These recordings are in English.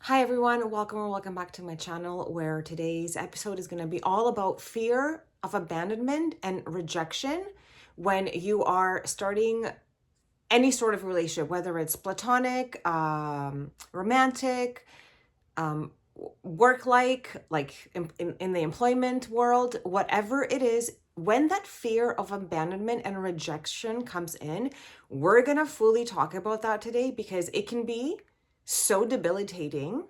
Hi everyone, welcome or welcome back to my channel where today's episode is going to be all about fear of abandonment and rejection when you are starting any sort of relationship, whether it's platonic, romantic, work-like in the employment world, whatever it is. When that fear of abandonment and rejection comes in, we're going to fully talk about that today because it can be so debilitating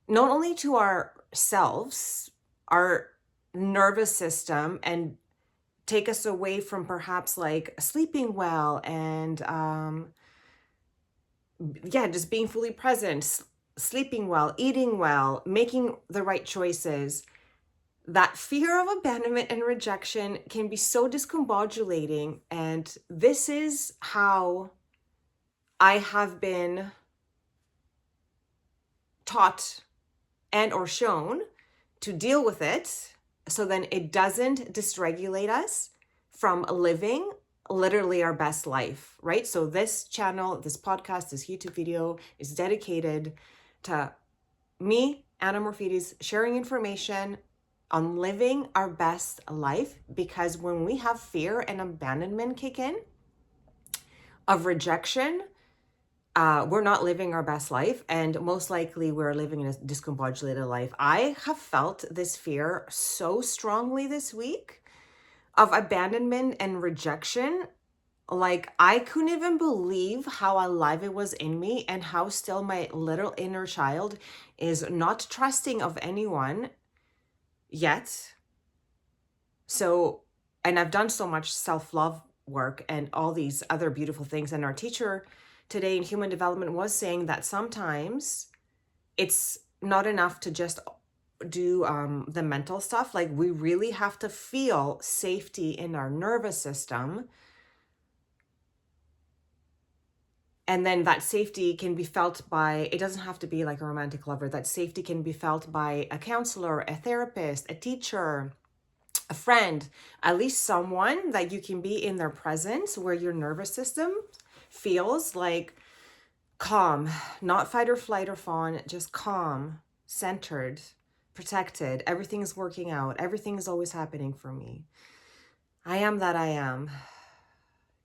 not only to ourselves, our nervous system, and take us away from perhaps like sleeping well and just being fully present, sleeping well, eating well, making the right choices. That fear of abandonment and rejection can be so discombobulating, and this is how I have been taught and or shown to deal with it so then it doesn't dysregulate us from living literally our best life, right? So this channel, this podcast, this YouTube video is dedicated to me, Anna Morphides, sharing information on living our best life, because when we have fear and abandonment kick in of rejection, we're not living our best life, and most likely we're living in a discombobulated life. I have felt this fear so strongly this week of abandonment and rejection. Like, I couldn't even believe how alive it was in me and how still my little inner child is not trusting of anyone yet. So, and I've done so much self-love work and all these other beautiful things. And our teacher today in human development was saying that sometimes it's not enough to just do the mental stuff. Like, we really have to feel safety in our nervous system. And then that safety can be felt by, it doesn't have to be like a romantic lover. That safety can be felt by a counselor, a therapist, a teacher, a friend, at least someone that you can be in their presence where your nervous system feels like calm, not fight or flight or fawn, just calm, centered, protected. Everything's working out. Everything is always happening for me. I am that I am,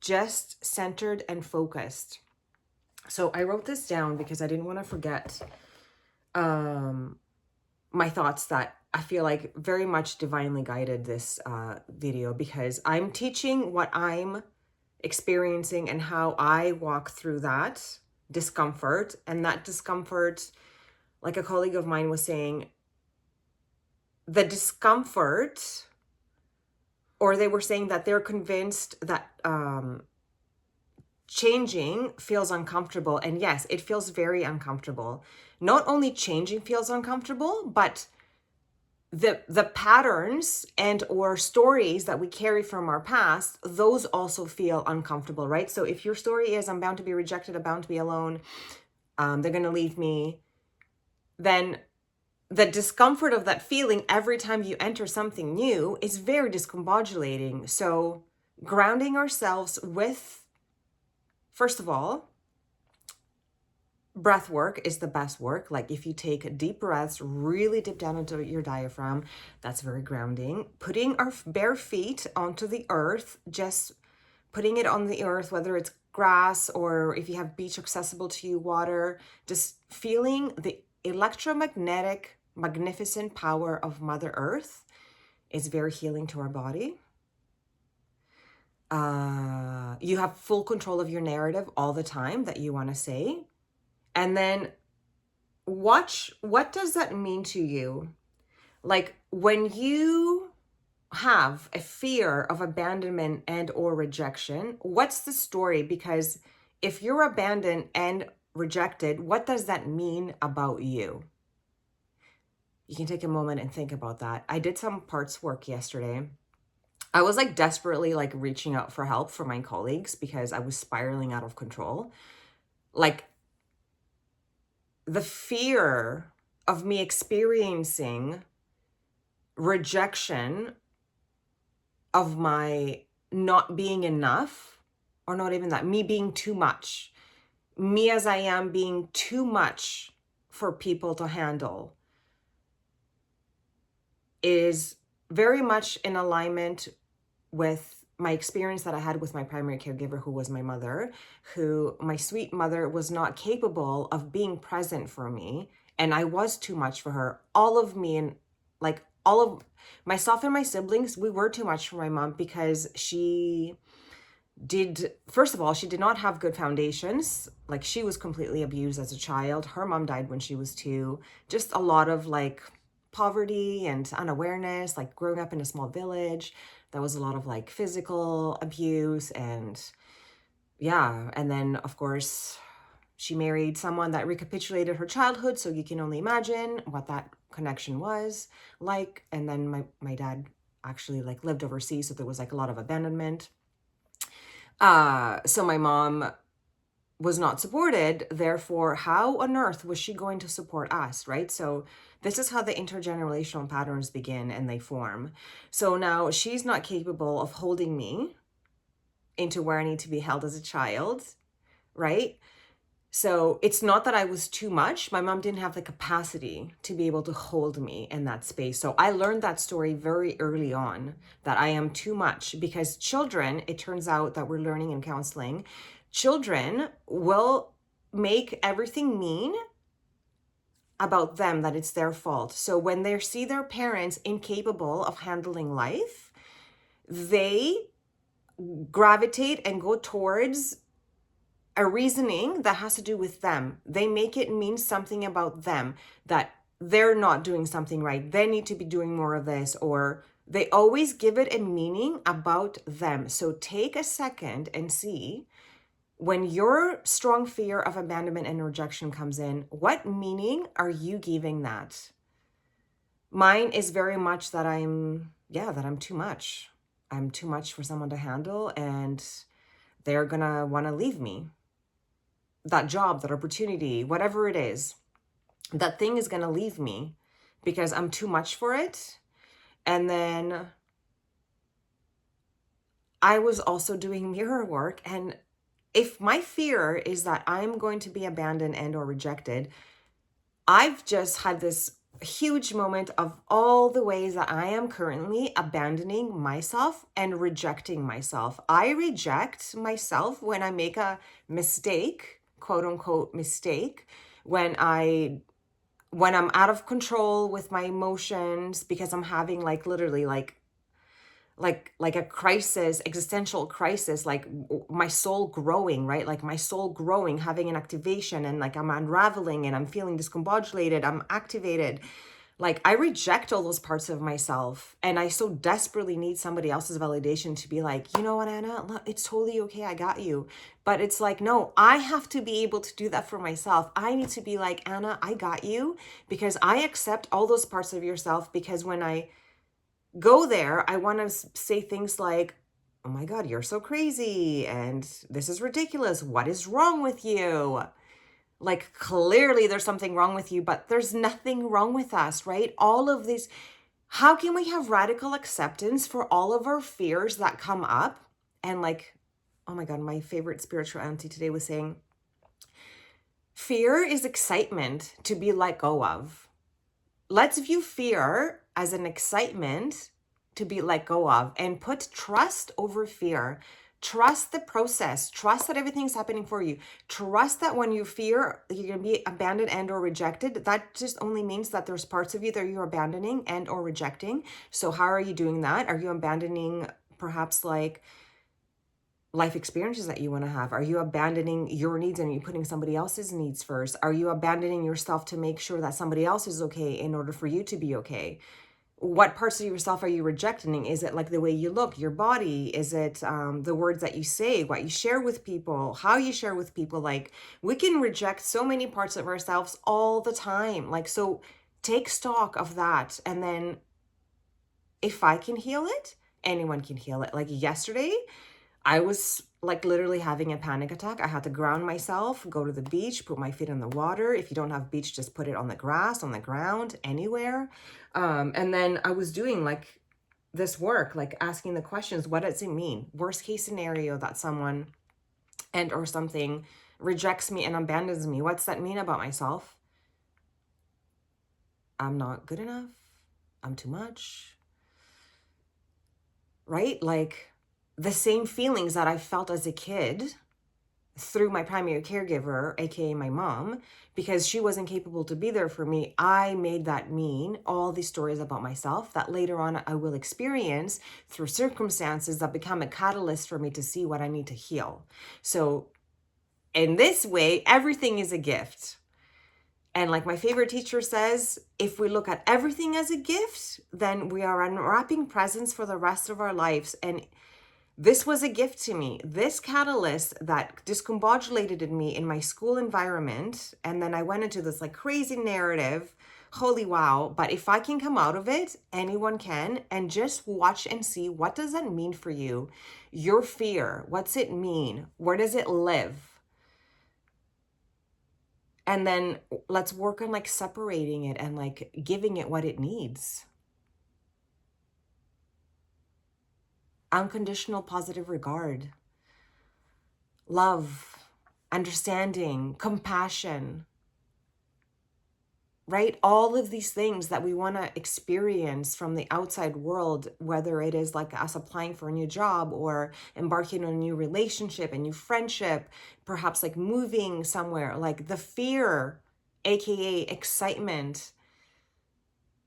just centered and focused. So I wrote this down because I didn't want to forget my thoughts that I feel like very much divinely guided this video, because I'm teaching what I'm experiencing and how I walk through that discomfort. And that discomfort, like a colleague of mine was saying, the discomfort, or they were saying that they're convinced that changing feels uncomfortable. And yes, it feels very uncomfortable. Not only changing feels uncomfortable, but the patterns and or stories that we carry from our past, those also feel uncomfortable, right? So if your story is I'm bound to be rejected, I'm bound to be alone, they're going to leave me, then the discomfort of that feeling every time you enter something new is very discombobulating. So grounding ourselves with, first of all, breath work is the best work. Like, if you take deep breaths, really deep down into your diaphragm, that's very grounding. Putting our bare feet onto the earth, just putting it on the earth, whether it's grass or if you have beach accessible to you, water, just feeling the electromagnetic, magnificent power of Mother Earth is very healing to our body. You have full control of your narrative all the time that you want to say. And then watch, what does that mean to you? Like, when you have a fear of abandonment and or rejection, what's the story? Because if you're abandoned and rejected, what does that mean about you? You can take a moment and think about that. I did some parts work yesterday. I was like desperately like reaching out for help for my colleagues because I was spiraling out of control. Like, the fear of me experiencing rejection of my not being enough, or not even that, me being too much, me as I am being too much for people to handle is very much in alignment with my experience that I had with my primary caregiver, who was my mother, who my sweet mother was not capable of being present for me. And I was too much for her. All of me and like all of myself and my siblings, we were too much for my mom because first of all, she did not have good foundations. Like, she was completely abused as a child. Her mom died when she was 2. Just a lot of like poverty and unawareness, like growing up in a small village. There was a lot of like physical abuse and yeah. And then of course she married someone that recapitulated her childhood. So you can only imagine what that connection was like. And then my dad actually like lived overseas. So there was like a lot of abandonment. So my mom was not supported. Therefore, how on earth was she going to support us, right? So this is how the intergenerational patterns begin and they form. So now she's not capable of holding me into where I need to be held as a child, right? So it's not that I was too much. My mom didn't have the capacity to be able to hold me in that space. So I learned that story very early on, that I am too much, because children, it turns out that we're learning in counseling, children will make everything mean about them, that it's their fault. So when they see their parents incapable of handling life, they gravitate and go towards a reasoning that has to do with them. They make it mean something about them, that they're not doing something right. They need to be doing more of this, or they always give it a meaning about them. So take a second and see, when your strong fear of abandonment and rejection comes in, what meaning are you giving that? Mine is very much that I'm too much. I'm too much for someone to handle, and they're gonna want to leave me. That job, that opportunity, whatever it is, that thing is going to leave me because I'm too much for it. And then I was also doing mirror work. And if my fear is that I'm going to be abandoned and or rejected, I've just had this huge moment of all the ways that I am currently abandoning myself and rejecting myself. I reject myself when I make a mistake, quote unquote mistake, when I'm out of control with my emotions because I'm having like literally like a crisis, existential crisis, like my soul growing, right? Like my soul growing, having an activation, and like I'm unraveling and I'm feeling discombobulated, I'm activated. Like I reject all those parts of myself, and I so desperately need somebody else's validation to be like, you know what, Anna, look, it's totally okay, I got you. But it's like, no, I have to be able to do that for myself. I need to be like, Anna, I got you, because I accept all those parts of yourself. Because when I go there, I want to say things like, oh my God, you're so crazy, and this is ridiculous, what is wrong with you? Like, clearly there's something wrong with you, but there's nothing wrong with us, right? All of these, how can we have radical acceptance for all of our fears that come up? And like, oh my God, my favorite spiritual auntie today was saying, fear is excitement to be let go of. Let's view fear as an excitement to be let go of, and put trust over fear. Trust the process. Trust that everything's happening for you. Trust that when you fear you're going to be abandoned and or rejected, that just only means that there's parts of you that you're abandoning and or rejecting. So how are you doing that? Are you abandoning perhaps like life experiences that you want to have? Are you abandoning your needs and are you putting somebody else's needs first? Are you abandoning yourself to make sure that somebody else is okay in order for you to be okay? What parts of yourself are you rejecting? Is it like the way you look, your body? Is it the words that you say, what you share with people, how you share with people? Like, we can reject so many parts of ourselves all the time. Like, so take stock of that. And then if I can heal it, anyone can heal it. Like yesterday, I was like literally having a panic attack. I had to ground myself, go to the beach, put my feet in the water. If you don't have beach, just put it on the grass, on the ground, anywhere. And then I was doing like this work, like asking the questions, what does it mean? Worst case scenario that someone and or something rejects me and abandons me. What's that mean about myself? I'm not good enough. I'm too much, right? Like the same feelings that I felt as a kid through my primary caregiver, aka my mom, because she wasn't capable to be there for me. I made that mean all these stories about myself that later on I will experience through circumstances that become a catalyst for me to see what I need to heal. So in this way, everything is a gift. And like my favorite teacher says, if we look at everything as a gift, then we are unwrapping presents for the rest of our lives. And this was a gift to me. This catalyst that discombobulated in me in my school environment. And then I went into this like crazy narrative. Holy wow. But if I can come out of it, anyone can. And just watch and see, what does that mean for you? Your fear, what's it mean? Where does it live? And then let's work on like separating it and like giving it what it needs. Unconditional positive regard, love, understanding, compassion, right? All of these things that we want to experience from the outside world, whether it is like us applying for a new job or embarking on a new relationship, a new friendship, perhaps like moving somewhere, like the fear, aka excitement,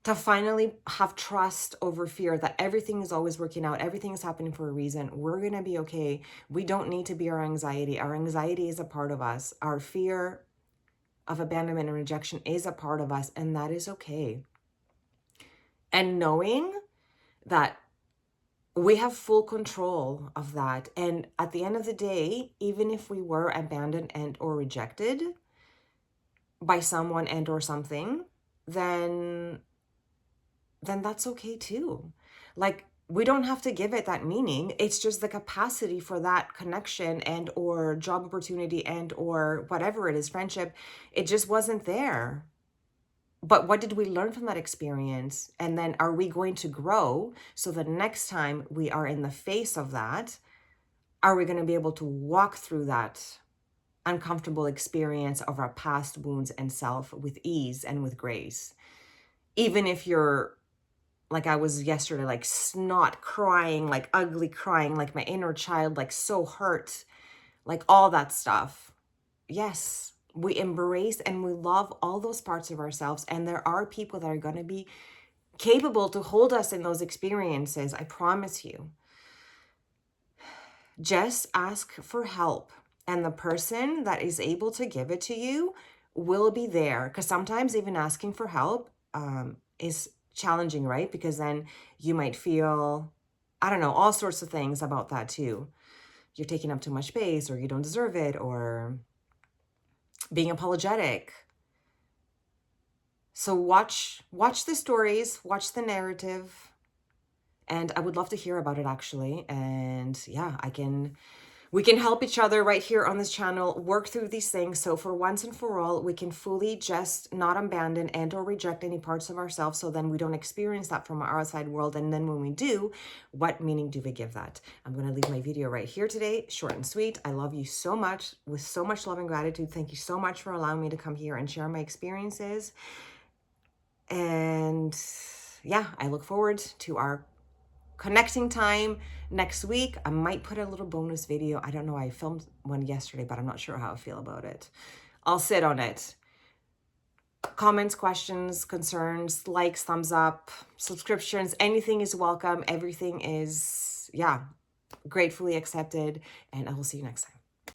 to finally have trust over fear that everything is always working out, everything is happening for a reason. We're going to be okay. We don't need to be our anxiety. Our anxiety is a part of us. Our fear of abandonment and rejection is a part of us, and that is okay. And knowing that we have full control of that. And at the end of the day, even if we were abandoned and or rejected by someone and or something, then that's okay too. Like, we don't have to give it that meaning. It's just the capacity for that connection and or job opportunity and or whatever it is, friendship, it just wasn't there. But what did we learn from that experience? And then are we going to grow so the next time we are in the face of that, are we going to be able to walk through that uncomfortable experience of our past wounds and self with ease and with grace? Even if you're like I was yesterday, like snot crying, like ugly crying, like my inner child, like so hurt, like all that stuff. Yes, we embrace and we love all those parts of ourselves. And there are people that are going to be capable to hold us in those experiences. I promise you. Just ask for help. And the person that is able to give it to you will be there. Because sometimes even asking for help is challenging, right? Because then you might feel, I don't know, all sorts of things about that too. You're taking up too much space, or you don't deserve it, or being apologetic. So watch the stories, watch the narrative, and I would love to hear about it actually. And yeah, we can help each other right here on this channel work through these things. So for once and for all, we can fully just not abandon and or reject any parts of ourselves, so then we don't experience that from our outside world. And then when we do, what meaning do we give that? I'm going to leave my video right here today, short and sweet. I love you so much, with so much love and gratitude. Thank you so much for allowing me to come here and share my experiences. And yeah, I look forward to our connecting time next week. I might put a little bonus video. I don't know. I filmed one yesterday, but I'm not sure how I feel about it. I'll sit on it. Comments, questions, concerns, likes, thumbs up, subscriptions, anything is welcome. Everything is, yeah, gratefully accepted. And I will see you next time.